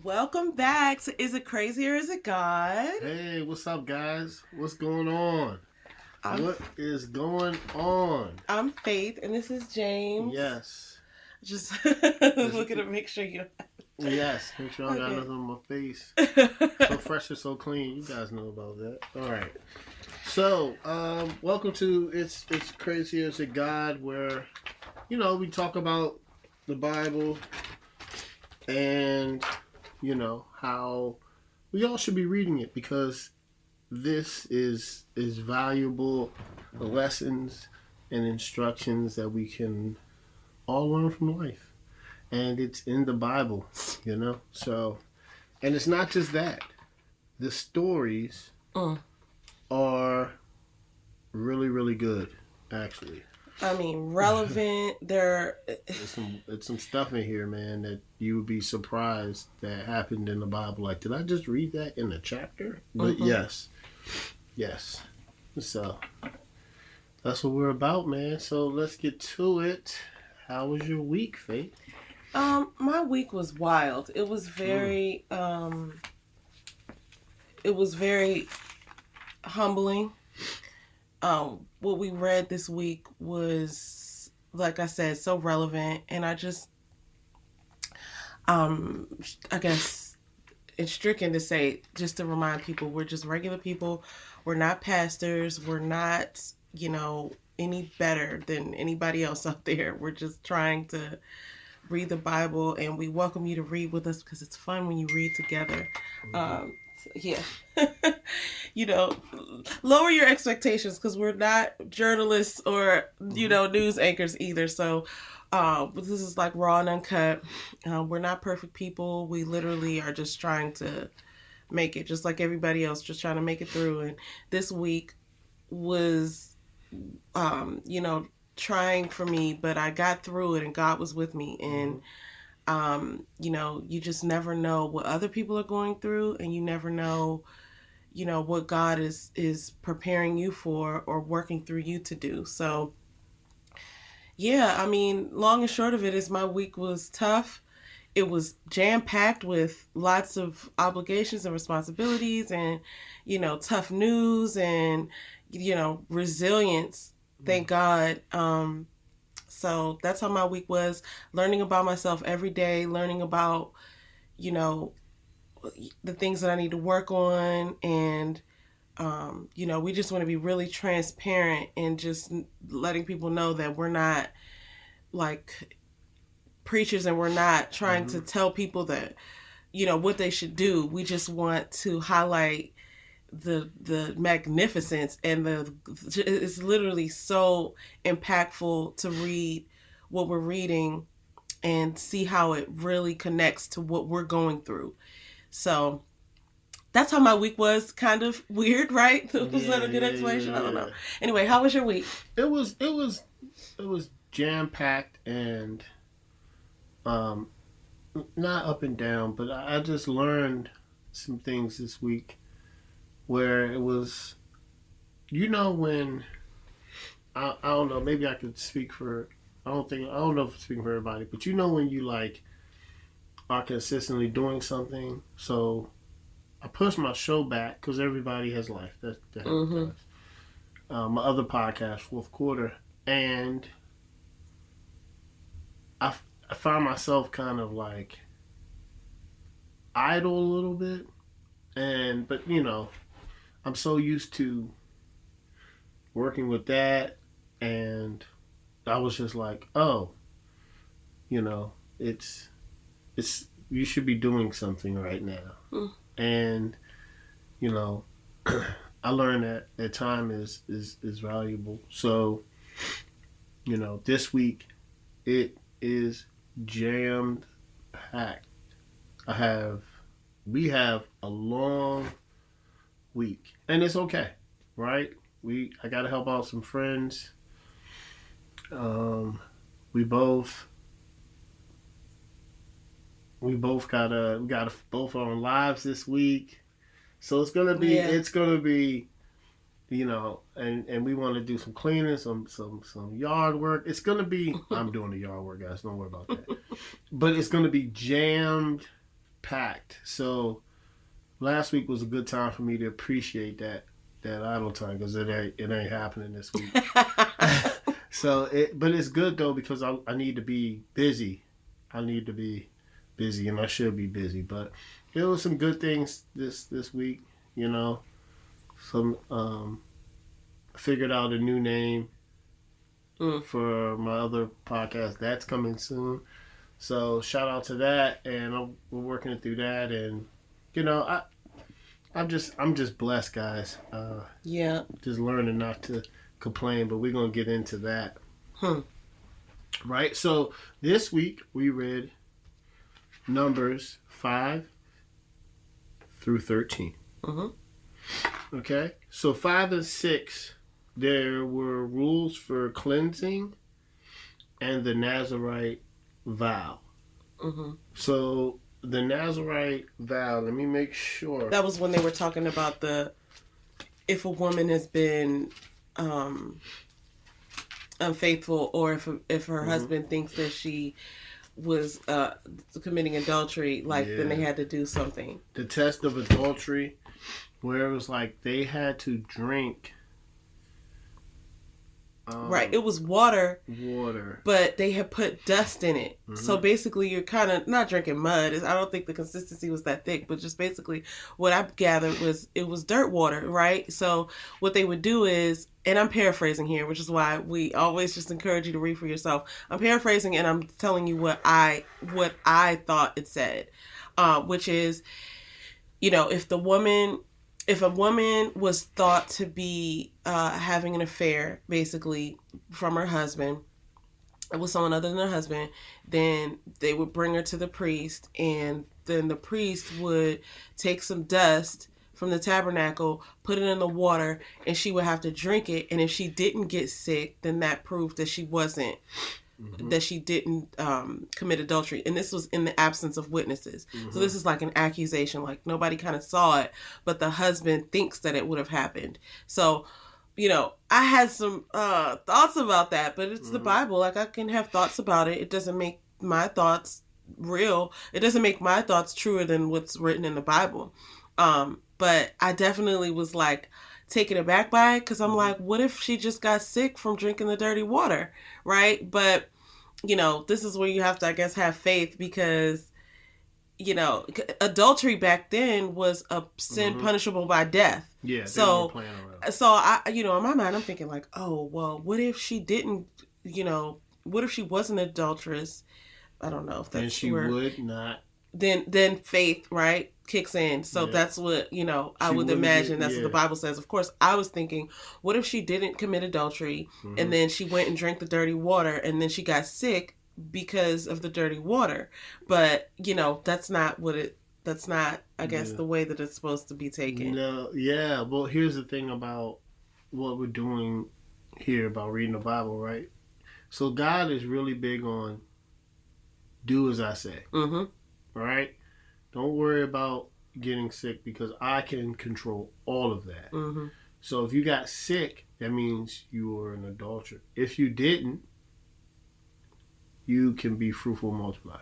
Welcome back to Is It Crazy or Is It God? Hey, what's up, guys? What's going on? I'm, What is going on? I'm Faith, and this is James. Yes. Just looking to make sure you. Yes. Make sure I don't got Okay. nothing on my face. So fresh and so clean. You guys know about that. All right. So, welcome to It's Crazy as a God, where we talk about the Bible and how we all should be reading it because this is valuable lessons and instructions that we can all learn from life, and it's in the Bible. So, and it's not just that, the stories are really, really good, actually. I mean, relevant. There's some stuff in here, man, that you would be surprised that happened in the Bible. Like, did I just read that in a chapter? But yes. So that's what we're about, man. So let's get to it. How was your week, Faith? My week was wild. It was very humbling. What we read this week was, like I said, so relevant, and I just I guess it's stricken to say, just to remind people, we're just regular people. We're not pastors. We're not, any better than anybody else out there. We're just trying to read the Bible, and we welcome you to read with us because it's fun when you read together. Yeah. Lower your expectations because we're not journalists or, news anchors either. So, this is like raw and uncut. We're not perfect people. We literally are just trying to make it, just like everybody else, just trying to make it through. And this week was, trying for me, but I got through it and God was with me. And, you just never know what other people are going through, and you never know, what God is preparing you for or working through you to do. So, yeah, I mean, long and short of it is my week was tough. It was jam packed with lots of obligations and responsibilities and, tough news and, resilience. Thank God. So that's how my week was, learning about myself every day, learning about, you know, the things that I need to work on. And, we just want to be really transparent and just letting people know that we're not like preachers and we're not trying to tell people that, what they should do. We just want to highlight the magnificence, and it's literally so impactful to read what we're reading and see how it really connects to what we're going through. So that's how my week was. Kind of weird, right? Was that a good explanation? I don't know. Anyway, how was your week? It was jam packed and not up and down, but I just learned some things this week where it was, when I don't know, maybe I could speak for. I don't know if I'm speaking for everybody, but when you like are consistently doing something. So I pushed my show back because everybody has life. That happens. My other podcast, Fourth Quarter, and I found myself kind of like idle a little bit, but I'm so used to working with that, and I was just like, oh, it's you should be doing something right now, and I learned that time is valuable. So this week it is jammed packed. We have a long week, and it's okay, right? I got to help out some friends. We both got both our lives this week, so it's gonna be and we want to do some cleaning, some yard work. It's gonna be I'm doing the yard work, guys. Don't worry about that. But it's gonna be jammed packed. So last week was a good time for me to appreciate that idle time because it ain't happening this week. But it's good though because I need to be busy. I need to be busy, and I should be busy. But there was some good things this week. You know, some figured out a new name for my other podcast. That's coming soon. So shout out to that, and we're working through that, and you know, I'm just blessed, guys. Yeah. Just learning not to complain, but we're gonna get into that. Right. So this week we read Numbers 5 through 13. Okay. So 5 and 6, there were rules for cleansing and the Nazirite vow. So the Nazirite vow, let me make sure. That was when they were talking about if a woman has been unfaithful, or if her husband thinks that she was committing adultery, then they had to do something. The test of adultery, where it was like they had to drink. Right, it was water, but they had put dust in it. So basically, you're kind of not drinking mud. I don't think the consistency was that thick, but just basically, what I gathered was it was dirt water, right? So what they would do is, and I'm paraphrasing here, which is why we always just encourage you to read for yourself. I'm paraphrasing, and I'm telling you what I thought it said, which is, you know, if a woman was thought to be having an affair, basically, from her husband, with someone other than her husband, then they would bring her to the priest, and then the priest would take some dust from the tabernacle, put it in the water, and she would have to drink it. And if she didn't get sick, then that proved that she wasn't, that she didn't commit adultery. And this was in the absence of witnesses. So this is like an accusation, like nobody kind of saw it, but the husband thinks that it would have happened. So, you know, I had some thoughts about that, but it's the Bible. Like, I can have thoughts about it. It doesn't make my thoughts real. It doesn't make my thoughts truer than what's written in the Bible. But I definitely was like taken aback by it, because I'm like, what if she just got sick from drinking the dirty water, right? But, you know, this is where you have to, I guess, have faith, because, you know, adultery back then was a sin punishable by death. Yeah. So I, you know, in my mind, I'm thinking like, oh, well, what if she didn't, you know, what if she was an adulteress? I don't know if that's, and she would not. Then faith, right, kicks in. So that's what, you know, I would imagine that's what the Bible says. Of course, I was thinking, what if she didn't commit adultery, and then she went and drank the dirty water, and then she got sick because of the dirty water? But, you know, that's not, I guess, the way that it's supposed to be taken. No, yeah. Well, here's the thing about what we're doing here about reading the Bible, right? So God is really big on do as I say. All right? Don't worry about getting sick, because I can control all of that. So if you got sick, that means you were an adulterer. If you didn't, you can be fruitful and multiply.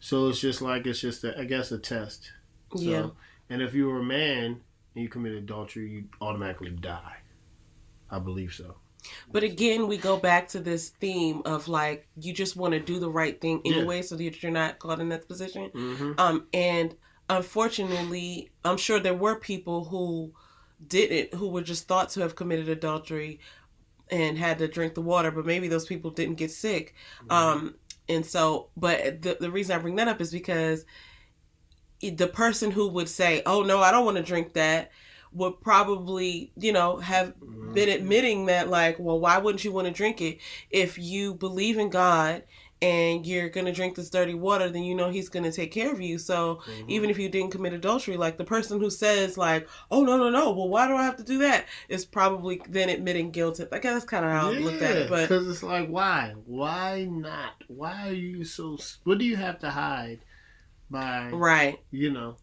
So it's just, I guess, a test. So, yeah. And if you were a man and you committed adultery, you automatically die. I believe so. But again, we go back to this theme of like, you just want to do the right thing anyway, so that you're not caught in that position. And unfortunately, I'm sure there were people who were just thought to have committed adultery and had to drink the water, but maybe those people didn't get sick. And so, but the reason I bring that up is because the person who would say, oh no, I don't want to drink that, would probably, you know, have been admitting that, like, well, why wouldn't you want to drink it? If you believe in God and you're going to drink this dirty water, then you know he's going to take care of you. So even if you didn't commit adultery, like the person who says like, oh, no, well, why do I have to do that? Is probably then admitting guilt. I guess that's kind of how I looked at it. But because it's like, why? Why not? Why are you so, what do you have to hide by, right, you know,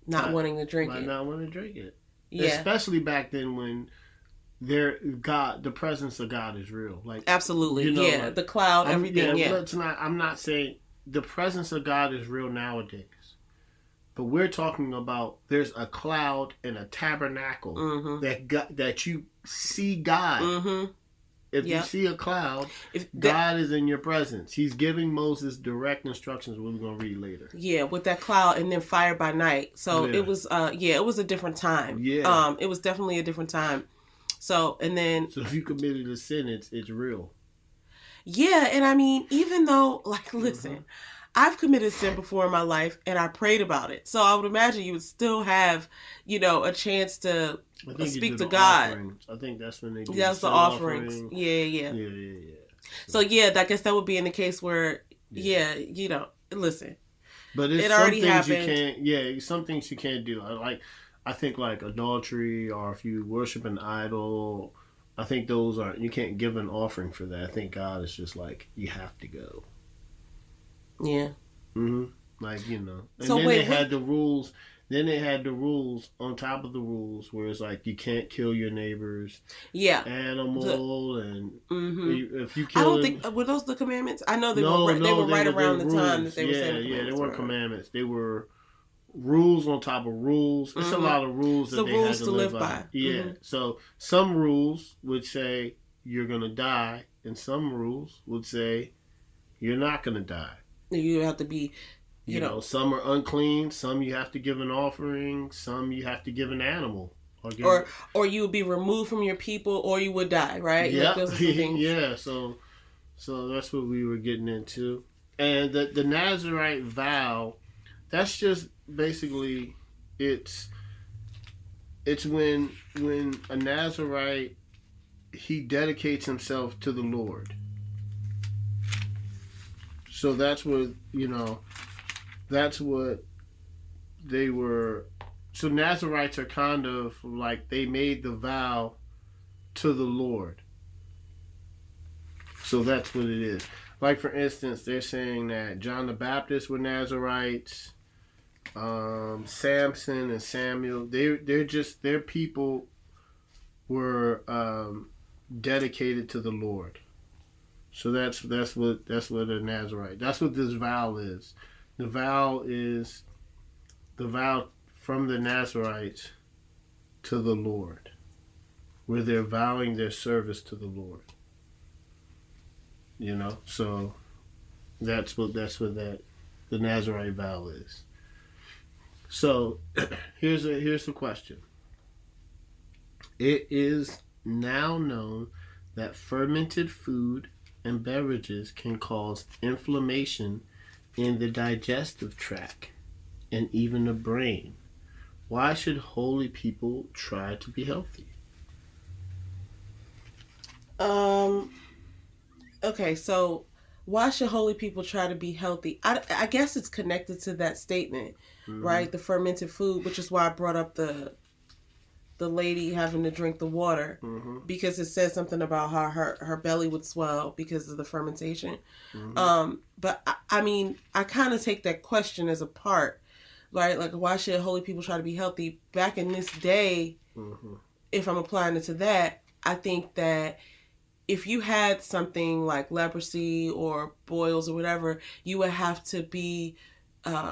not wanting to drink it? Not wanting to drink it. Yeah. Especially back then when the presence of God is real. Like, absolutely. You know, yeah. like, the cloud, everything. I'm not saying the presence of God is real nowadays. But we're talking about there's a cloud and a tabernacle Mm-hmm. that you see God. Mm-hmm. If you Yep. see a cloud, If that, God is in your presence. He's giving Moses direct instructions. We're going to read later. yeah, with that cloud and then fire by night. So Yeah. it was, it was a different time. Yeah. It was definitely a different time. So, and then, So if you committed a sin, it's real. yeah, and I mean, even though, like, listen, Mm-hmm. I've committed sin before in my life and I prayed about it. So I would imagine you would still have, a chance to I think you speak do to the God. offerings. I think that's when they do That's the sin offerings. offering. Yeah. Yeah. So yeah, I guess that would be in the case where, listen, But it's it some already things you happened. can't. Yeah, some things you can't do. I think like adultery, or if you worship an idol. I think those are, you can't give an offering for that. I think God is just like, you have to go. Yeah. Mm-hmm. Like, And So then wait, they had the rules. Then they had the rules on top of the rules, where it's like you can't kill your neighbor's yeah. animal, and Mm-hmm. if you I kill don't it, think were those the commandments. I know they no, were. They no, were right they around the time that rules. they were saying the Yeah, they commandments weren't were. commandments. They were rules on top of rules. It's a lot of rules that So they had rules to to live live by. by. Yeah. Mm-hmm. So some rules would say you're gonna die, and some rules would say you're not gonna die. You have to be, Some are unclean. Some you have to give an offering. Some you have to give an animal. or you would be removed from your people, or you would die. Right? Like Yeah, those are some things. yeah. So that's what we were getting into, and the Nazarite vow. That's just basically it's when a Nazarite, he dedicates himself to the Lord. So that's what they were. So Nazarites are kind of like, they made the vow to the Lord. So that's what it is. Like, for instance, they're saying that John the Baptist were Nazarites. Samson and Samuel, their people were dedicated to the Lord. So that's what a Nazarite. That's what this vow is. The vow is the vow from the Nazarites to the Lord, where they're vowing their service to the Lord. So that's what the Nazarite vow is. So here's the question. It is now known that fermented food and beverages can cause inflammation in the digestive tract and even the brain. Why should holy people try to be healthy? Okay, so why should holy people try to be healthy? I guess it's connected to that statement, right? The fermented food, which is why I brought up the lady having to drink the water, because it says something about how her belly would swell because of the fermentation. But I mean, I kind of take that question as a part, right? Like, why should holy people try to be healthy? Back in this day, if I'm applying it to that, I think that if you had something like leprosy or boils or whatever, you would have to be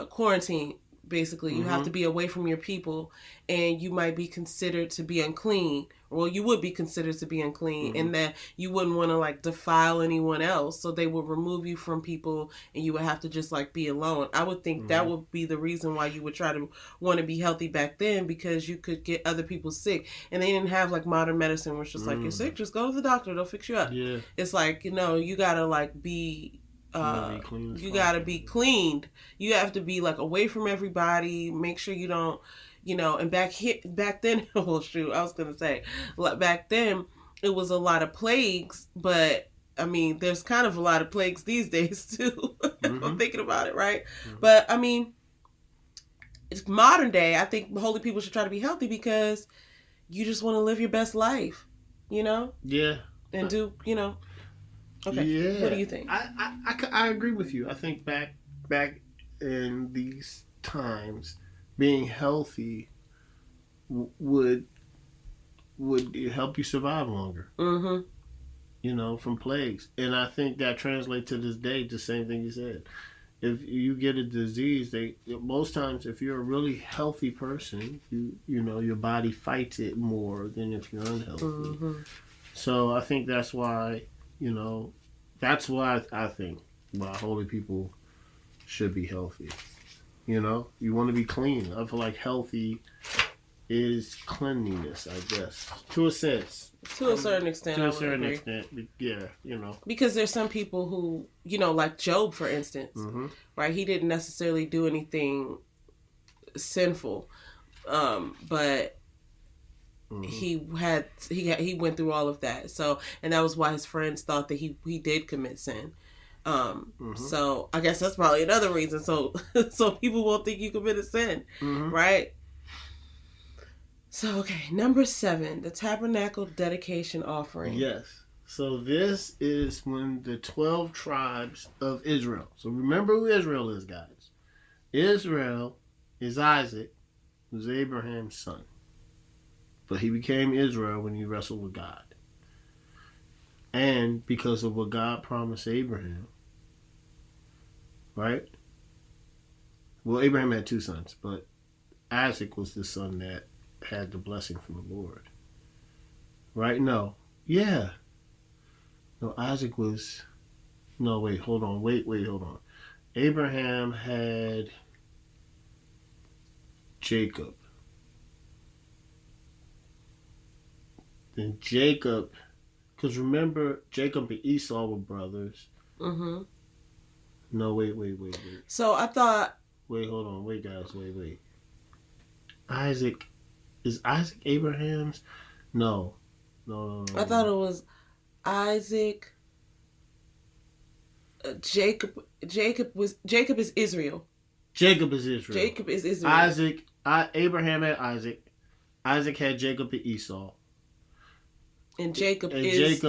quarantined. Basically, you have to be away from your people, and you might be considered to be unclean. Well, you would be considered to be unclean, and that you wouldn't want to like defile anyone else, so they would remove you from people, and you would have to just like be alone. I would think that would be the reason why you would try to want to be healthy back then, because you could get other people sick, and they didn't have like modern medicine, where it's just like, you're sick, just go to the doctor, they'll fix you up. Yeah. It's like, you gotta like be. You gotta be cleaned. You have to be like away from everybody. Make sure you don't, And back then, well, shoot, I was gonna say, back then it was a lot of plagues, but I mean, there's kind of a lot of plagues these days too. I'm thinking about it, right? But I mean, it's modern day. I think holy people should try to be healthy because you just want to live your best life, Yeah. and do, Okay. Yeah. What do you think? I agree with you. I think back in these times, being healthy would help you survive longer. From plagues, and I think that translates to this day. The same thing you said. if you get a disease, they most times if you're a really healthy person, you know your body fights it more than if you're unhealthy. Mm-hmm. So I think that's why, you know, that's why I think why holy people should be healthy. You know, you want to be clean. I feel like healthy is cleanliness, I guess, to a sense. To a certain extent, To I a would certain agree. extent, yeah, you know. Because there's some people who, you know, like Job, for instance, Mm-hmm. right? He didn't necessarily do anything sinful, but Mm-hmm. he went through all of that. So, and that was why his friends thought that he did commit sin. Mm-hmm. So I guess that's probably another reason. So so people won't think you committed sin, Mm-hmm. right? So okay, number 7, the tabernacle dedication offering. Yes. So this is when the 12 tribes of Israel. So remember who Israel is, guys. Israel is Isaac, who's Abraham's son. But he became Israel when he wrestled with God. And because of what God promised Abraham, right? Well, Abraham had 2 sons, but Isaac was the son that had the blessing from the Lord. Right? No. Yeah. No, Isaac was. No, wait, hold on. Wait, hold on. Abraham had Jacob. Then Jacob, because remember, Jacob and Esau were brothers. Mm-hmm. No, wait. So I thought. Wait, hold on. Wait, guys. Wait. Isaac. Is Isaac Abraham's? No. I thought it was Isaac. Jacob is Israel. Jacob is Israel. Jacob is Israel. Abraham had Isaac. Isaac had Jacob and Esau. And Jacob is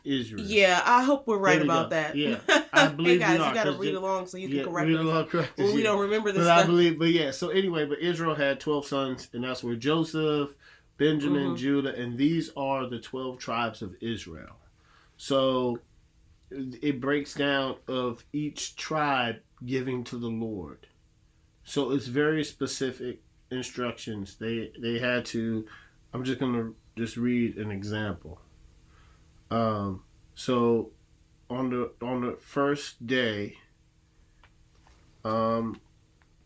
Israel. Yeah, I hope we're right about that. Yeah, I believe hey guys, we are, you gotta read along so you can correct read us. along, correct us. Well, we don't remember this but stuff. I believe, but yeah. So anyway, but Israel had 12 sons, and that's where Joseph, Benjamin, Judah, and these are the 12 tribes of Israel. So it breaks down of each tribe giving to the Lord. So it's very specific instructions. They had to. I'm just gonna read an example. So on the first day, I'll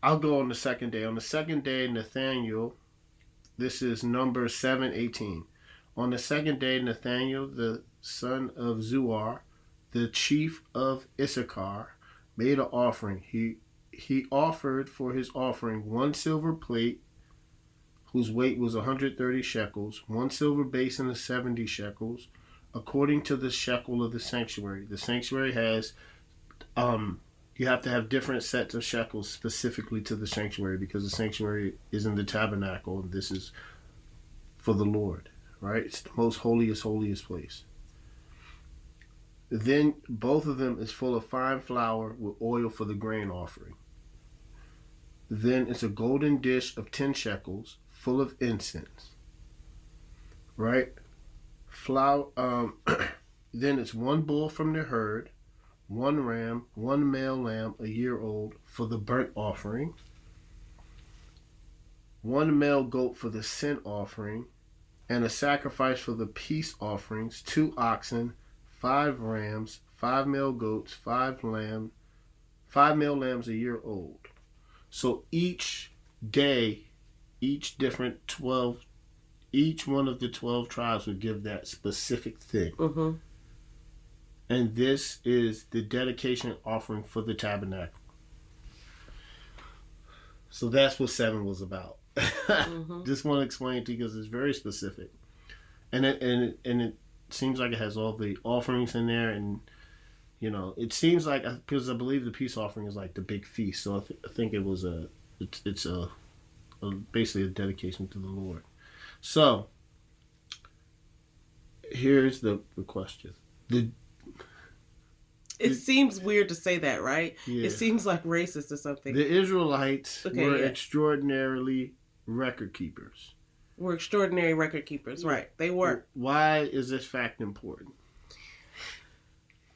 go on the second day. On the second day, Nathaniel, this is Numbers 7:18. On the second day, Nathaniel, the son of Zuar, the chief of Issachar, made an offering. He offered for his offering 1 silver plate, whose weight was 130 shekels, 1 silver basin of 70 shekels, according to the shekel of the sanctuary. The sanctuary has, you have to have different sets of shekels specifically to the sanctuary because the sanctuary is in the tabernacle and this is for the Lord, right? It's the most holiest place. Then both of them is full of fine flour with oil for the grain offering. Then it's a golden dish of 10 shekels full of incense, right? Flour. Then it's 1 bull from the herd, 1 ram, 1 male lamb a year old for the burnt offering, 1 male goat for the sin offering, and a sacrifice for the peace offerings: 2 oxen, 5 rams, 5 male goats, 5 male lambs a year old. So each day, each one of the 12 tribes would give that specific thing. Mm-hmm. And this is the dedication offering for the tabernacle. So that's what 7 was about. Just want to explain it to you because it's very specific. And it seems like it has all the offerings in there. And, you know, it seems like, because I believe the peace offering is like the big feast. So I think it was it's basically a dedication to the Lord. So here's the question. It seems weird to say that, right? Yeah. It seems like racist or something. The Israelites were extraordinarily record keepers. Were extraordinary record keepers, right? They were. Why is this fact important?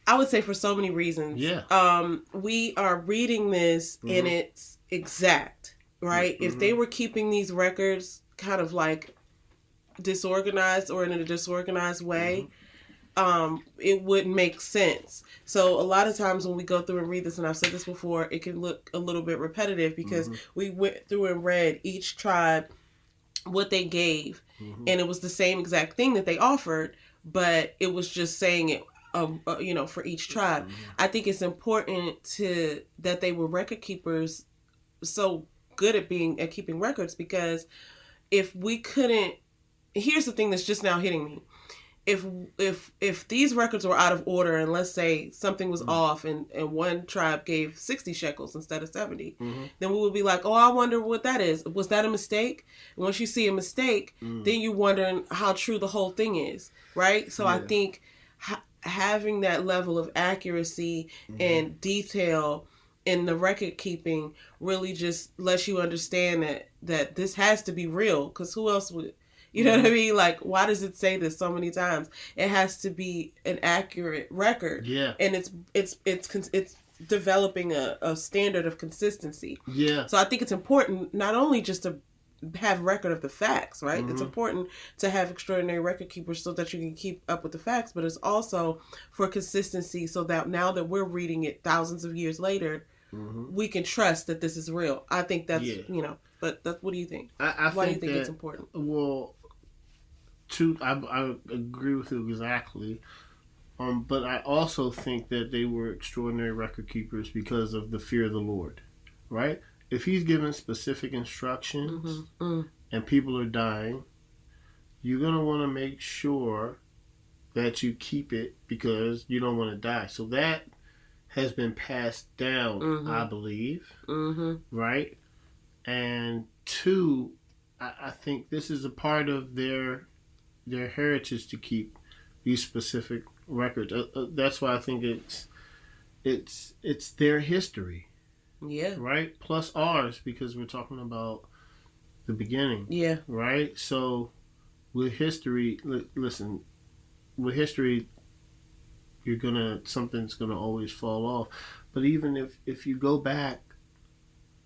I would say for so many reasons. Yeah. We are reading this and it's exact, right? If they were keeping these records kind of like disorganized or in a disorganized way, it wouldn't make sense. So a lot of times when we go through and read this, and I've said this before, it can look a little bit repetitive because we went through and read each tribe what they gave, and it was the same exact thing that they offered, but it was just saying it, for each tribe. I think it's important that they were record keepers, so good at keeping records, because if we couldn't, here's the thing that's just now hitting me. If these records were out of order, and let's say something was off and one tribe gave 60 shekels instead of 70, then we would be like, oh, I wonder what that is. Was that a mistake? And once you see a mistake, then you're wondering how true the whole thing is, right? So I think having that level of accuracy and detail in the record keeping really just lets you understand that this has to be real, because who else would... You know what I mean? Like, why does it say this so many times? It has to be an accurate record. Yeah. And it's developing a standard of consistency. Yeah. So I think it's important not only just to have record of the facts, right? It's important to have extraordinary record keepers so that you can keep up with the facts, but it's also for consistency, so that now that we're reading it thousands of years later, we can trust that this is real. I think that's, but what do you think? Why do you think it's important? Well, I agree with you exactly. But I also think that they were extraordinary record keepers because of the fear of the Lord, right? If he's given specific instructions and people are dying, you're going to want to make sure that you keep it because you don't want to die. So that has been passed down, I believe, right? And two, I think this is a part of their heritage to keep these specific records. That's why I think it's their history. Yeah. Right? Plus ours, because we're talking about the beginning. Yeah. Right? So with history, listen, with history, something's gonna always fall off. But even if you go back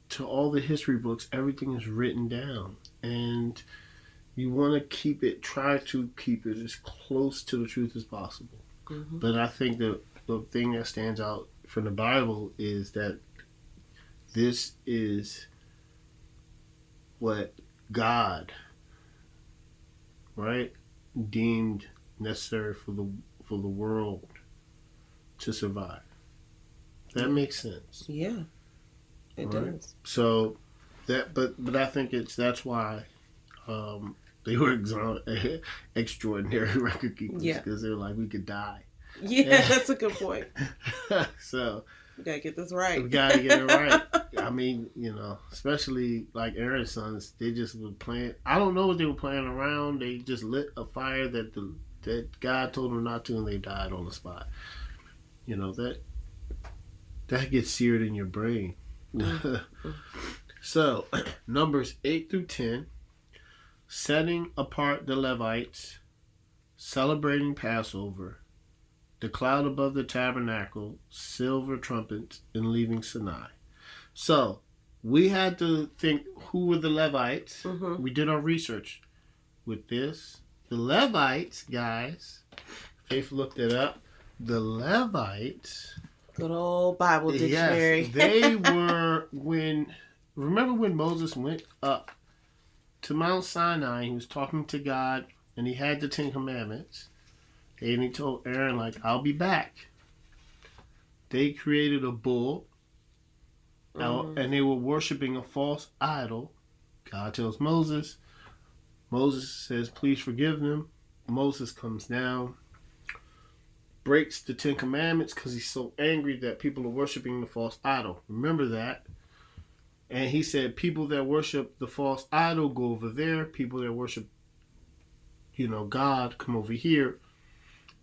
to all the history books, everything is written down, and you want to try to keep it as close to the truth as possible. But I think the thing that stands out from the Bible is that this is what God, right, deemed necessary for the world to survive. That makes sense. Yeah, it does. So but I think that's why they were extraordinary record keepers, because they're like, we could die. Yeah, that's a good point. So we gotta get this right. We gotta get it right. I mean, especially like Aaron's sons, they just were playing. I don't know what they were playing around. They just lit a fire that God told them not to, and they died on the spot. That gets seared in your brain. So, Numbers 8 through 10, setting apart the Levites, celebrating Passover, the cloud above the tabernacle, silver trumpets, and leaving Sinai. So, we had to think, who were the Levites? We did our research with this. The Levites, guys, Faith looked it up. The Levites... Good old Bible dictionary. Yes, they were remember when Moses went up to Mount Sinai, he was talking to God, and he had the 10 Commandments, and he told Aaron, like, I'll be back. They created a bull, and they were worshiping a false idol. God tells Moses says, please forgive them. Moses comes down, breaks the 10 Commandments because he's so angry that people are worshiping the false idol. Remember that. And he said, people that worship the false idol go over there. People that worship, God come over here.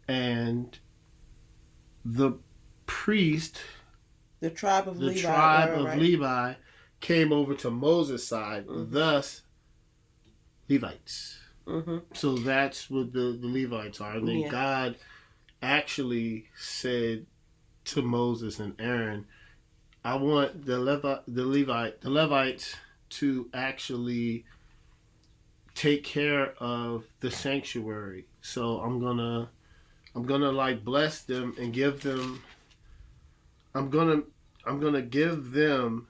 And the priest, the tribe of Levi came over to Moses' side, thus Levites. So that's what the Levites are. And then God actually said to Moses and Aaron, I want the Levites to actually take care of the sanctuary. So I'm gonna like bless them and give them. I'm gonna I'm gonna give them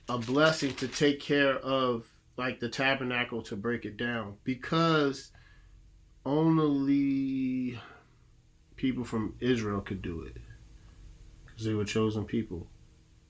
a blessing to take care of like the tabernacle, to break it down, because only people from Israel could do it because they were chosen people.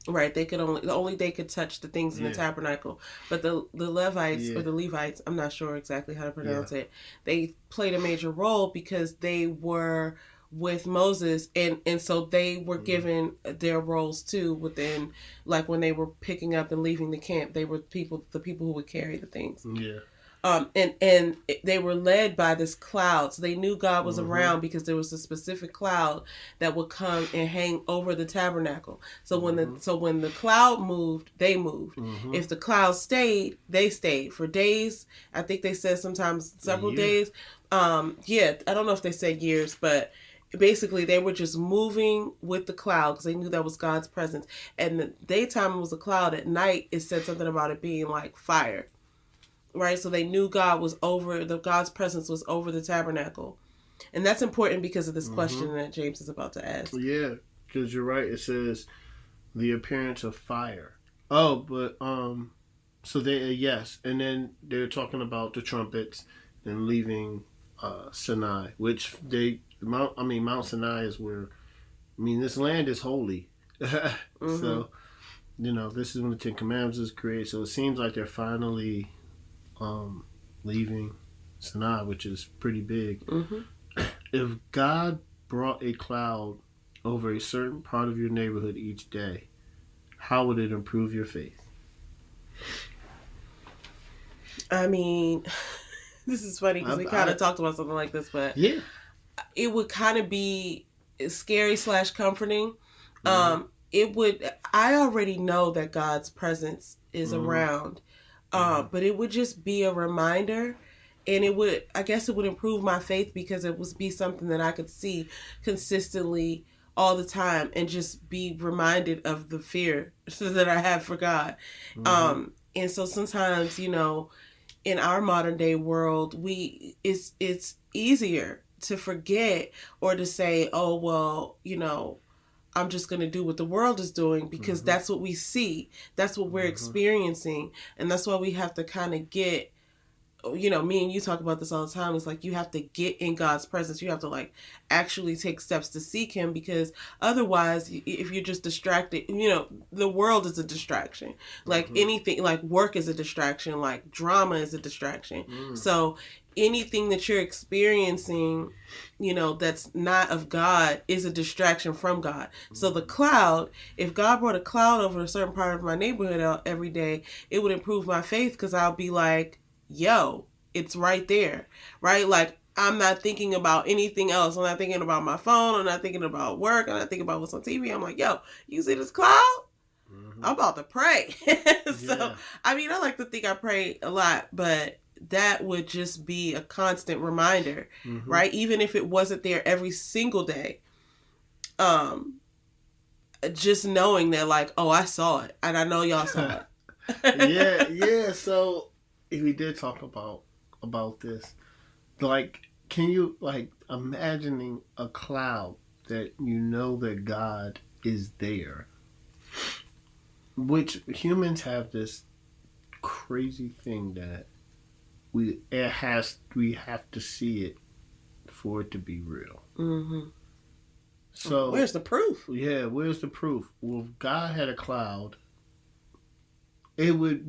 Right, they could only they could touch the things in the Yeah, tabernacle, but the Levites or yeah, the Levites, I'm not sure exactly how to yeah. pronounce it. They played a major role because they were with Moses, and so they were Mm-hmm. given their roles too within, like when they were picking up and leaving the camp, they were the people who would carry the things. Yeah. And they were led by this cloud, so they knew God was Mm-hmm. around because there was a specific cloud that would come and hang over the tabernacle. So Mm-hmm. when the cloud moved, they moved. Mm-hmm. If the cloud stayed, they stayed for days. I think they said sometimes A several year. days. Yeah, I don't know if they said years, but basically they were just moving with the cloud because they knew that was God's presence. And the daytime it was a cloud. At night it said something about it being like fire, right? So they knew God was over, the God's presence was over the tabernacle. And that's important because of this Mm-hmm. question that James is about to ask. Yeah, because you're right. It says the appearance of fire. Oh, but so they yes, and then they're talking about the trumpets and leaving Sinai, which Mount Sinai is where, this land is holy. Mm-hmm. So this is when the Ten Commandments is created. So it seems like they're finally um, leaving Sinai, which is pretty big. Mm-hmm. If God brought a cloud over a certain part of your neighborhood each day, how would it improve your faith? I mean, this is funny because I, we kind I of talked about something like this, but yeah. it would kind of be scary slash comforting. Mm-hmm. I already know that God's presence is Mm-hmm. around, Mm-hmm. but it would just be a reminder. And I guess it would improve my faith because it would be something that I could see consistently all the time and just be reminded of the fear that I have for God. Mm-hmm. And so sometimes, in our modern day world, it's easier to forget or to say, oh well, I'm just going to do what the world is doing because Mm-hmm. that's what we see, that's what we're Mm-hmm. experiencing, and that's why we have to kind of get, me and you talk about this all the time. It's like you have to get in God's presence. You have to like actually take steps to seek Him because otherwise, if you're just distracted, the world is a distraction. Like Mm-hmm. anything, like work is a distraction, like drama is a distraction. Mm-hmm. So anything that you're experiencing, that's not of God is a distraction from God. So the cloud, if God brought a cloud over a certain part of my neighborhood every day, it would improve my faith because I'll be like, yo, it's right there, right? Like I'm not thinking about anything else. I'm not thinking about my phone. I'm not thinking about work. I'm not thinking about what's on TV. I'm like, yo, you see this cloud? Mm-hmm. I'm about to pray. So, Yeah. I mean, I like to think I pray a lot, but that would just be a constant reminder, Mm-hmm. right? Even if it wasn't there every single day, um, just knowing that, like, oh, I saw it, and I know y'all saw Yeah, it. yeah. So we did talk about this. Like, can you like imagining a cloud that that God is there? Which humans have this crazy thing that we have to see it for it to be real. Mm-hmm. So Where's the proof? yeah, where's the proof? Well, if God had a cloud, it would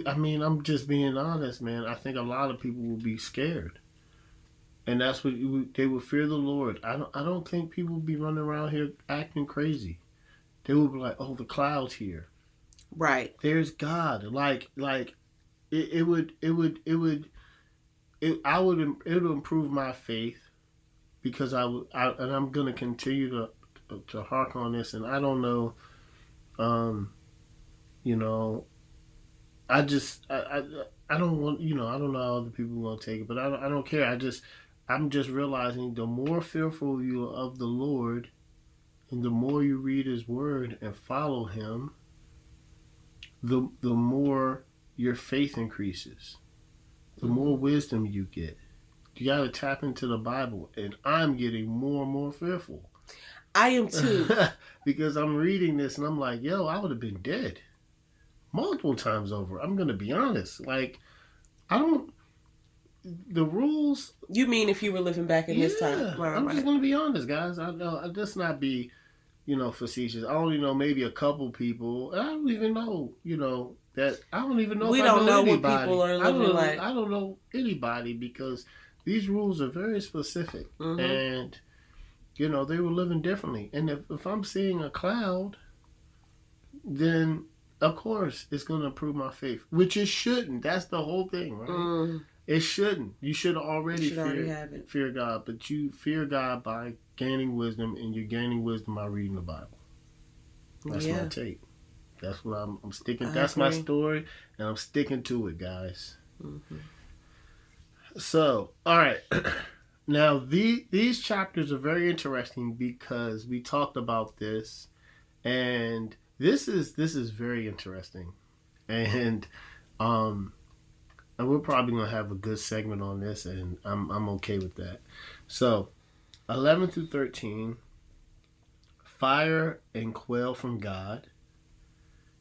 I'm just being honest, man. I think a lot of people would be scared, and that's what they would fear the Lord. I don't think people would be running around here acting crazy. They would be like, "Oh, the clouds here. Right. There's God." Like it would it would improve my faith because and I'm gonna continue to hark on this, and I don't know, um, you know, I just I don't want, I don't know how other people are gonna take it, but I don't care. I'm just realizing the more fearful you are of the Lord, and the more you read His Word and follow Him, the more your faith increases, the more wisdom you get. You got to tap into the Bible, and I'm getting more and more fearful. I am too. Because I'm reading this and I'm like, yo, I would have been dead multiple times over. I'm going to be honest. Like, I don't, the rules. You mean if you were living back in this time? Right, I'm just going to be honest, guys. I know, let's not be, facetious. I only know maybe a couple people. I don't even know, that I don't even know we if don't I know anybody. What people are living like. I don't know anybody because these rules are very specific. And they were living differently. And if I'm seeing a cloud, then of course it's going to improve my faith, which it shouldn't. That's the whole thing, right? It shouldn't. You should already fear God, but you fear God by gaining wisdom, and you're gaining wisdom by reading the Bible. That's my take. That's what I'm sticking. That's my story, and I'm sticking to it, guys. So, all right. Now, these chapters are very interesting because we talked about this, and this is very interesting, and we're probably gonna have a good segment on this, and I'm okay with that. So, 11 through 13, fire and quail from God.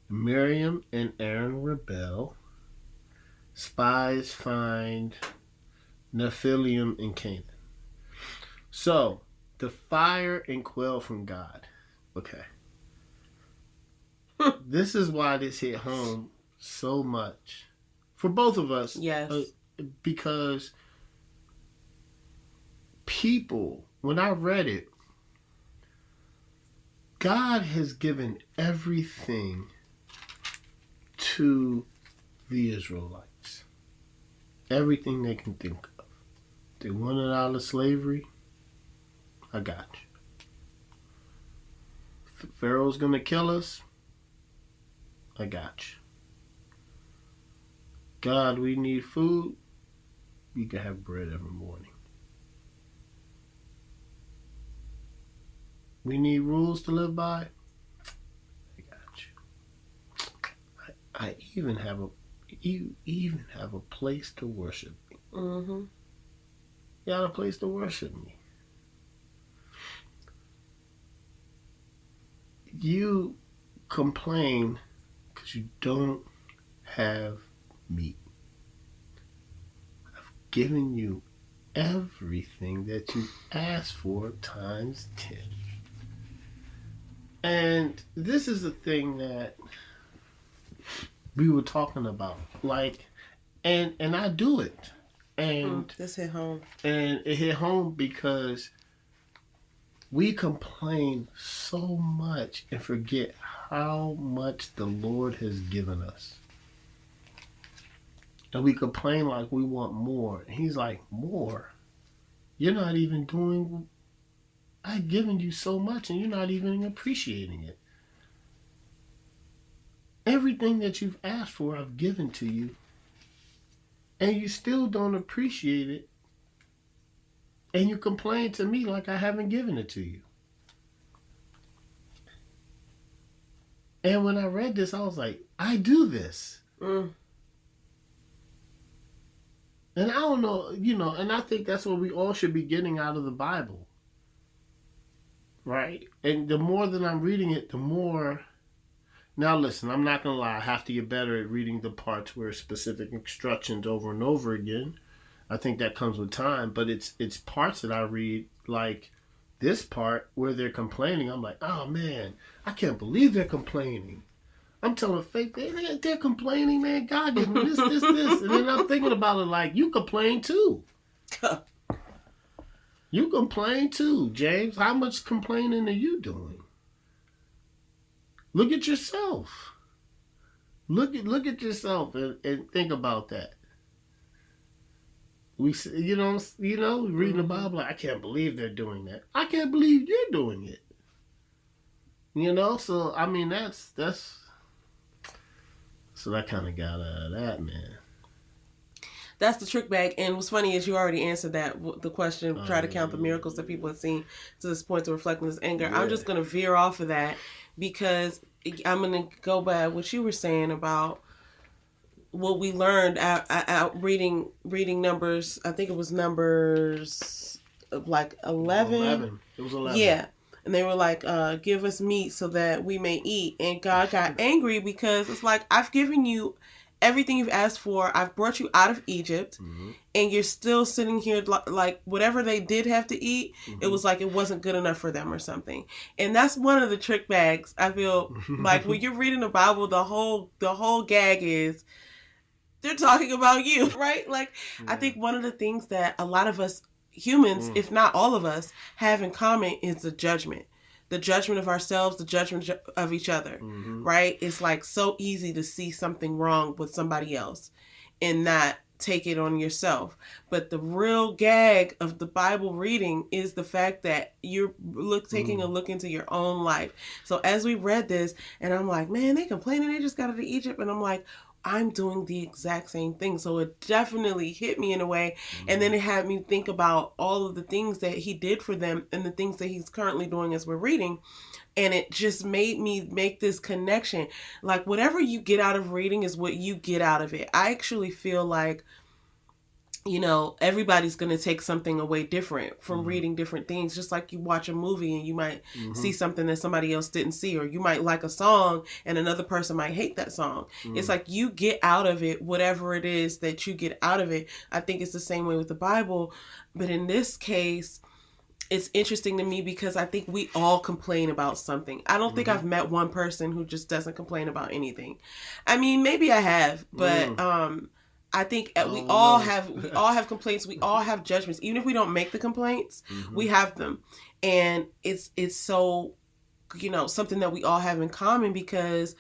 Miriam and Aaron rebel. Spies find Nephilim in Canaan. So, the fire and quail from God. Okay. This is why this hit home so much. For both of us. Yes. Because people, when I read it, God has given everything to the Israelites. Everything they can think of. They wanted out of slavery. I got you. Pharaoh's going to kill us. I got you. God, we need food. You can have bread every morning. We need rules to live by. I got you. I even have a place to worship me. You got a place to worship me. You complain because you don't have meat. I've given you everything that you asked for times 10. And this is the thing that we were talking about. Like, and I do it. And this hit home. And it hit home because we complain so much and forget how much the Lord has given us. And we complain like we want more. And He's like, more? You're not even doing... I've given you so much and you're not even appreciating it. Everything that you've asked for, I've given to you. And you still don't appreciate it. And you complain to me like I haven't given it to you. And when I read this, I was like, I do this. And I don't know, and I think that's what we all should be getting out of the Bible. Right? And the more that I'm reading it, the more... Now listen, I'm not going to lie. I have to get better at reading the parts where specific instructions over and over again. I think that comes with time. But it's parts that I read, like this part where they're complaining. I'm like, oh man, I can't believe they're complaining. I'm telling Faith, they're complaining, man. God gave them this. And then I'm thinking about it like, you complain too. You complain too, James. How much complaining are you doing? Look at yourself. Look at yourself and think about that. We, reading the Bible, like, I can't believe they're doing that. I can't believe you're doing it. So I mean, that's So that kind of got that, man. That's the trick bag. And what's funny is you already answered the question, try to count the miracles that people have seen to this point to reflect on this anger. Yeah. I'm just going to veer off of that because I'm going to go by what you were saying about what we learned out reading Numbers. I think it was Numbers like 11. It was 11. Yeah. And they were like, give us meat so that we may eat. And God got angry because it's like, I've given you everything you've asked for. I've brought you out of Egypt, and you're still sitting here like whatever they did have to eat, it was like it wasn't good enough for them or something. And that's one of the trick bags. I feel like when you're reading the Bible, the whole gag is they're talking about you, right? Like, I think one of the things that a lot of us humans, if not all of us, have in common is the judgment. The judgment of ourselves, the judgment of each other, right? It's like so easy to see something wrong with somebody else and not take it on yourself. But the real gag of the Bible reading is the fact that you're taking a look into your own life. So as we read this, and I'm like, man, they complaining they just got out of Egypt. And I'm like, I'm doing the exact same thing. So it definitely hit me in a way. And then it had me think about all of the things that he did for them and the things that he's currently doing as we're reading. And it just made me make this connection. Like, whatever you get out of reading is what you get out of it. I actually feel like, you know, everybody's going to take something away different from reading different things. Just like you watch a movie and you might see something that somebody else didn't see, or you might like a song and another person might hate that song. It's like you get out of it whatever it is that you get out of it. I think it's the same way with the Bible. But in this case, it's interesting to me because I think we all complain about something. I don't think I've met one person who just doesn't complain about anything. I mean, maybe I have, but I think we all have complaints. We all have judgments. Even if we don't make the complaints, we have them. And it's so, you know, something that we all have in common because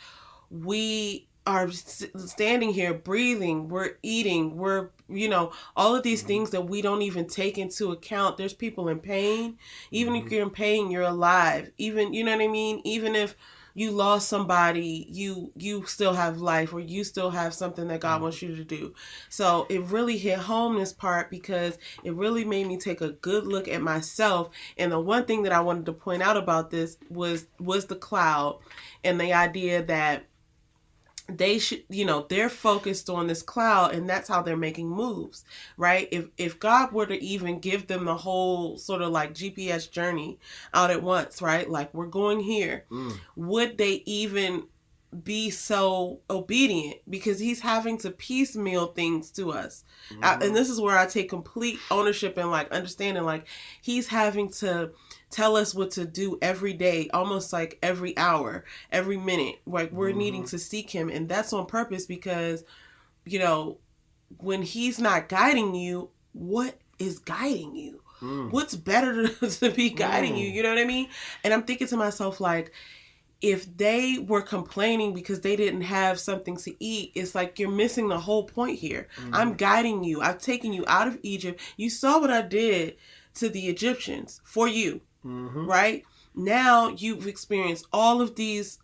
we are standing here breathing, we're eating, we're, you know, all of these things that we don't even take into account. There's people in pain. Even if you're in pain, you're alive. Even, you know what I mean? Even if you lost somebody, you still have life, or you still have something that God wants you to do. So it really hit home, this part, because it really made me take a good look at myself. And the one thing that I wanted to point out about this was the cloud and the idea that they should, you know, they're focused on this cloud, and that's how they're making moves, right? If God were to even give them the whole sort of like GPS journey out at once, right? Like, we're going here, would they even be so obedient? Because he's having to piecemeal things to us. And this is where I take complete ownership and like understanding, like, he's having to tell us what to do every day, almost like every hour, every minute. Like, we're needing to seek him. And that's on purpose because, you know, when he's not guiding you, what is guiding you? What's better to be guiding you? You know what I mean? And I'm thinking to myself, like, if they were complaining because they didn't have something to eat, it's like you're missing the whole point here. I'm guiding you. I've taken you out of Egypt. You saw what I did to the Egyptians for you, right? Now you've experienced all of these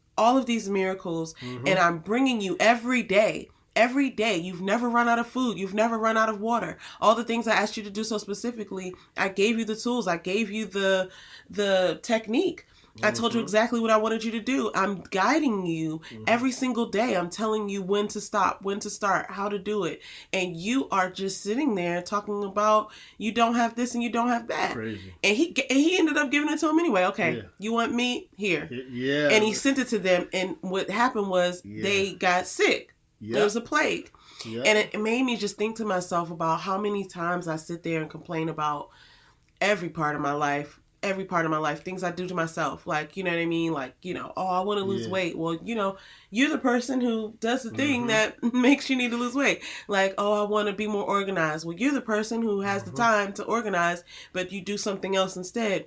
miracles, and I'm bringing you every day. Every day. You've never run out of food. You've never run out of water. All the things I asked you to do so specifically, I gave you the tools. I gave you the technique. I told you exactly what I wanted you to do. I'm guiding you every single day. I'm telling you when to stop, when to start, how to do it. And you are just sitting there talking about you don't have this and you don't have that. Crazy. And he ended up giving it to him anyway. Okay, you want meat? Here. Yeah. And he sent it to them. And what happened was they got sick. There was a plague. And it made me just think to myself about how many times I sit there and complain about every part of my life, things I do to myself. Like, you know what I mean? Like, you know, oh, I want to lose weight. Well, you know, you're the person who does the thing that makes you need to lose weight. Like, oh, I want to be more organized. Well, you're the person who has the time to organize, but you do something else instead.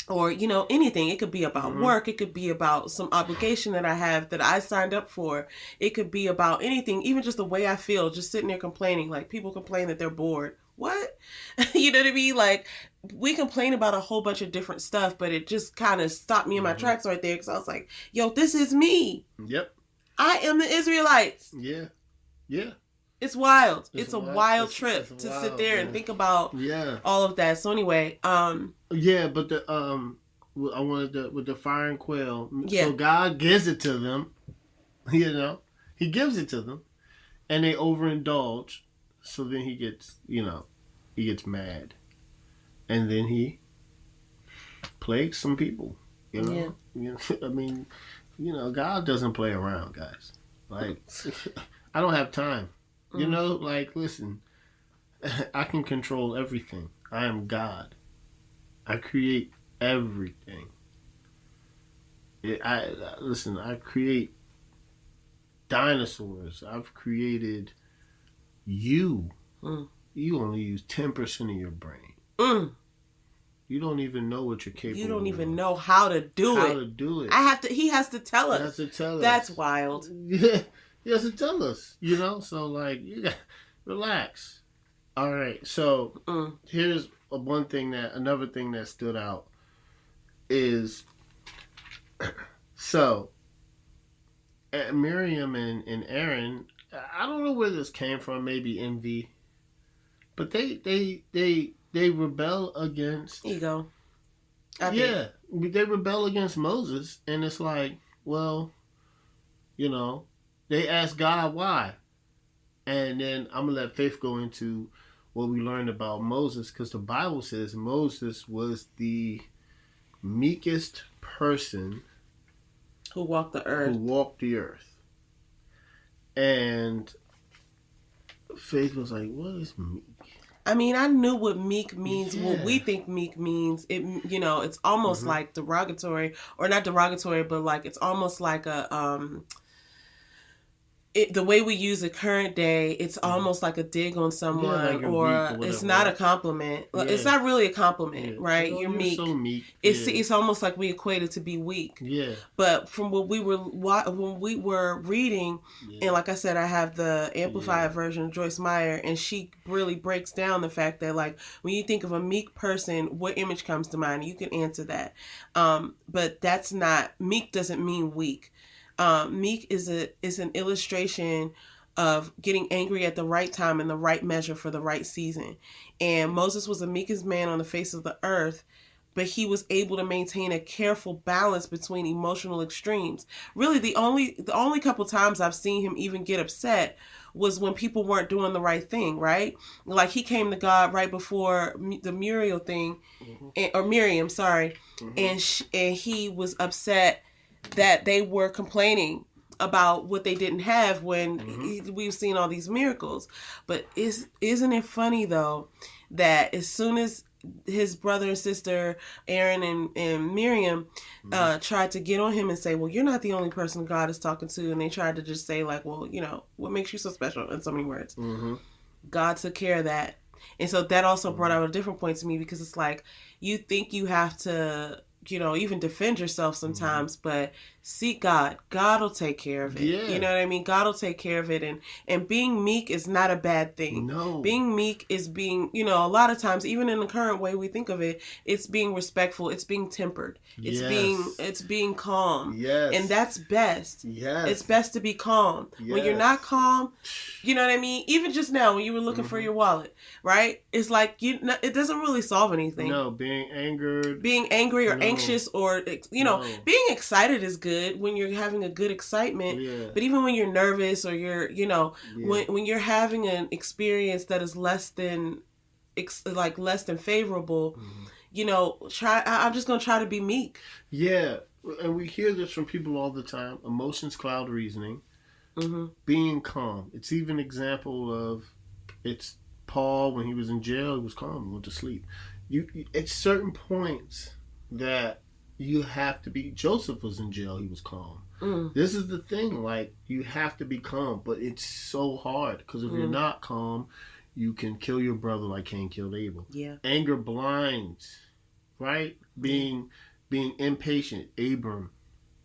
Or, you know, anything. It could be about work. It could be about some obligation that I have that I signed up for. It could be about anything, even just the way I feel, just sitting there complaining. Like, people complain that they're bored. What? You know what I mean? Like, we complain about a whole bunch of different stuff, but it just kind of stopped me in my tracks right there, because I was like, yo, this is me. Yep. I am the Israelites. Yeah. Yeah. It's wild. It's It's a wild. wild It's trip to sit wild, there and man. think about Yeah. all of that. So anyway, Yeah, but I wanted with the fire and quail. yeah, So God gives it to them. You know, He gives it to them, and they overindulge. So then he gets mad, and then he plagues some people. yeah. I mean, God doesn't play around, guys. Like, I don't have time. Mm. Like, listen, I can control everything. I am God. I create everything. Listen. I create dinosaurs. I've created you. Mm. You only use 10% of your brain. Mm. You don't even know what you're You capable don't of. even know how to do How it. to do it. I have to. He has to tell He us. has to tell That's us. wild. Yeah, he has to tell us. So like, you got relax. All right. So here's another thing that stood out is so Miriam and Aaron. I don't know where this came from. Maybe envy, but they rebel against. Ego. Yeah, they rebel against Moses, and it's like, well, they ask God why, and then I'm gonna let Faith go into what we learned about Moses, because the Bible says Moses was the meekest person Who walked the earth. And Faith was like, what is meek? I mean, I knew what meek means. Yeah. What we think meek means. It's almost like derogatory, or not derogatory, but like it's almost like the way we use it current day, it's almost like a dig on someone, like you're or weak or it's whatever, not right? a compliment. Yeah. It's not really a compliment, right? Oh, you're meek. So meek. It's almost like we equate it to be weak. Yeah. But from what when we were reading, and like I said, I have the amplified version of Joyce Meyer, and she really breaks down the fact that, like, when you think of a meek person, what image comes to mind? You can answer that. But that's not, meek doesn't mean weak. Meek is an illustration of getting angry at the right time and the right measure for the right season. And Moses was the meekest man on the face of the earth, but he was able to maintain a careful balance between emotional extremes. Really, the only couple times I've seen him even get upset was when people weren't doing the right thing, right? Like, he came to God right before the Muriel thing, or Miriam, sorry, and he was upset that they were complaining about what they didn't have when we've seen all these miracles. But isn't it funny, though, that as soon as his brother and sister Aaron and Miriam tried to get on him and say, well, you're not the only person God is talking to, and they tried to just say, like, well, what makes you so special, in so many words, God took care of that. And so that also brought out a different point to me, because it's like, you think you have to even defend yourself sometimes, but seek God. God will take care of it. Yeah. You know what I mean? God will take care of it. And being meek is not a bad thing. No. Being meek is being, a lot of times, even in the current way we think of it, it's being respectful. It's being tempered. It's being calm. Yes. And that's best. Yes. It's best to be calm. Yes. When you're not calm, you know what I mean? Even just now when you were looking for your wallet, right? It's like, it doesn't really solve anything. No, being angry or anxious, or being excited is good when you're having a good excitement. Yeah. But even when you're nervous, or you're when you're having an experience that is less than favorable, I'm just gonna try to be meek. Yeah, and we hear this from people all the time. Emotions cloud reasoning. Being calm. It's even an example of, it's Paul when he was in jail. He was calm. He went to sleep. You at certain points that you have to be. Joseph was in jail. He was calm. This is the thing. Like, you have to be calm, but it's so hard, because if you're not calm, you can kill your brother like Cain killed Abel. Yeah. Anger blinds, right? Being impatient. Abram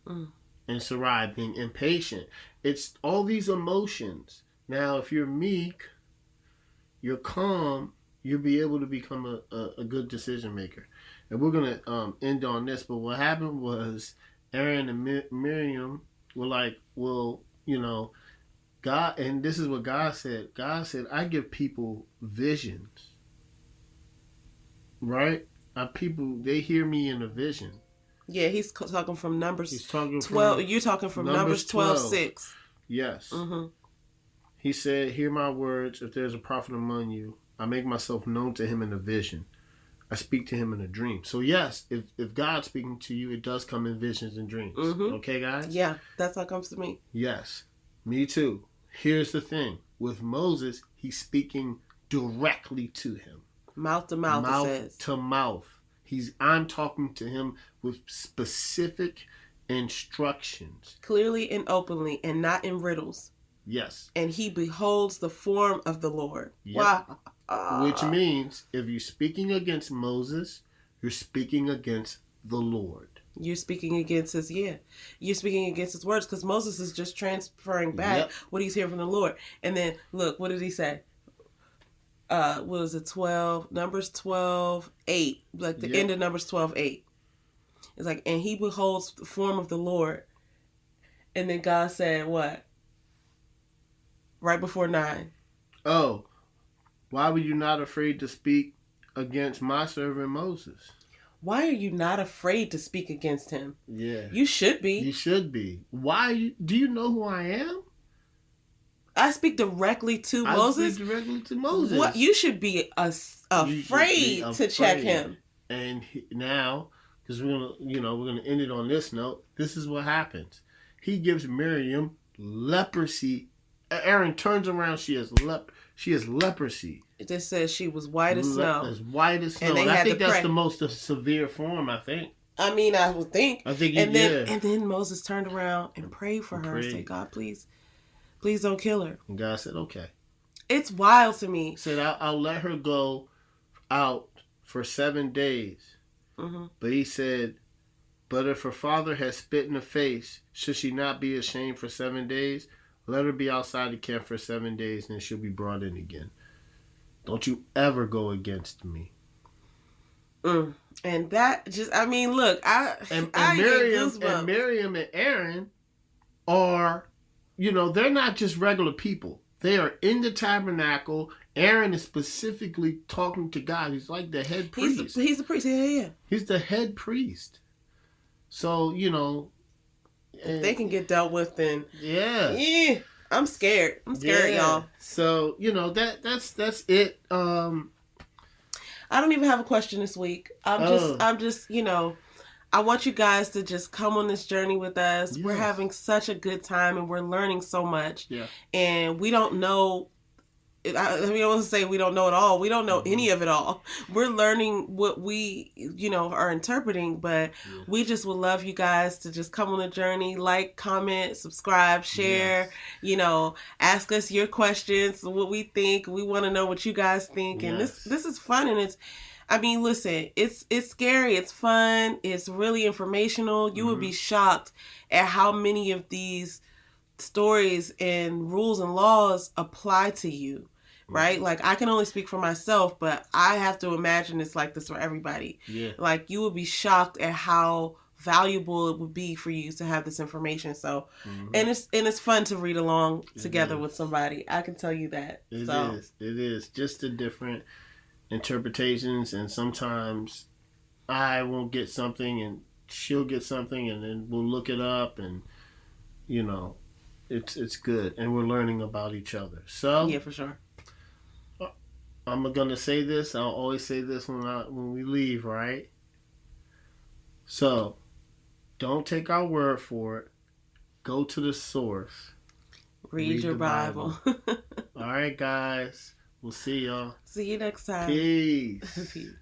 and Sarai being impatient. It's all these emotions. Now, if you're meek, you're calm, you'll be able to become a good decision maker. And we're going to end on this, but what happened was Aaron and Miriam were like, well, God, and this is what God said. God said, I give people visions, right? People, they hear me in a vision. Yeah, he's talking from He's Numbers talking 12. from You're talking from Numbers Numbers 12, 12. 6. Yes. Mm-hmm. He said, hear my words. If there's a prophet among you, I make myself known to him in a vision. I speak to him in a dream. So yes, if God's speaking to you, it does come in visions and dreams. Mm-hmm. Okay, guys? Yeah, that's how it comes to me. Yes, me too. Here's the thing. With Moses, he's speaking directly to him. Mouth to mouth, Mouth it says. to mouth. I'm talking to him with specific instructions. Clearly and openly, and not in riddles. Yes. And he beholds the form of the Lord. Yep. Wow. Which means if you're speaking against Moses, you're speaking against the Lord. You're speaking against his, You're speaking against his words, because Moses is just transferring back what he's hearing from the Lord. And then, look, what did he say? What was it, 12? Numbers 12, 8. Like the end of Numbers 12, 8. It's like, and he beholds the form of the Lord. And then God said, what? Right before 9. Oh, why were you not afraid to speak against my servant Moses? Why are you not afraid to speak against him? Yeah. You should be. You should be. Why? Do you know who I am? I speak directly to Moses. I speak directly to Moses. What? You should be afraid to check him. And now, because we're gonna end it on this note. This is what happens. He gives Miriam leprosy. Aaron turns around. She has leprosy. It just says she was white as snow. As white as snow. And I think that's the most severe form. I think. I mean, I would think. I think. And then Moses turned around and prayed for her and said, "God, please don't kill her." And God said, "Okay." It's wild to me. He said, "I'll let her go out for 7 days." Mm-hmm. But he said, "But if her father has spit in the face, should she not be ashamed for 7 days? Let her be outside the camp for 7 days, and then she'll be brought in again. Don't you ever go against me." And that just, I mean, look, and Miriam and Aaron are, they're not just regular people. They are in the tabernacle. Aaron is specifically talking to God. He's like the head priest. He's the priest. Yeah. He's the head priest. So, if they can get dealt with, then yeah, I'm scared. Y'all. So that's it. I don't even have a question this week. I'm just I want you guys to just come on this journey with us. Yes. We're having such a good time and we're learning so much. Yeah. And we don't know. I want to say we don't know it all. We don't know any of it all. We're learning what we, are interpreting, but we just would love you guys to just come on the journey, like, comment, subscribe, share, ask us your questions, what we think. We want to know what you guys think. And this is fun. And listen, it's scary. It's fun. It's really informational. You would be shocked at how many of these stories and rules and laws apply to you, right? Like, I can only speak for myself, but I have to imagine it's like this for everybody. Yeah. Like, you would be shocked at how valuable it would be for you to have this information. So, and it's fun to read along together with somebody. I can tell you that. It is just the different interpretations, and sometimes I won't get something and she'll get something, and then we'll look it up, and it's good, and we're learning about each other. So yeah, for sure. I'm gonna say this. I'll always say this when we leave, right? So don't take our word for it. Go to the source. Read your Bible. All right, guys. We'll see y'all. See you next time. Peace. Peace.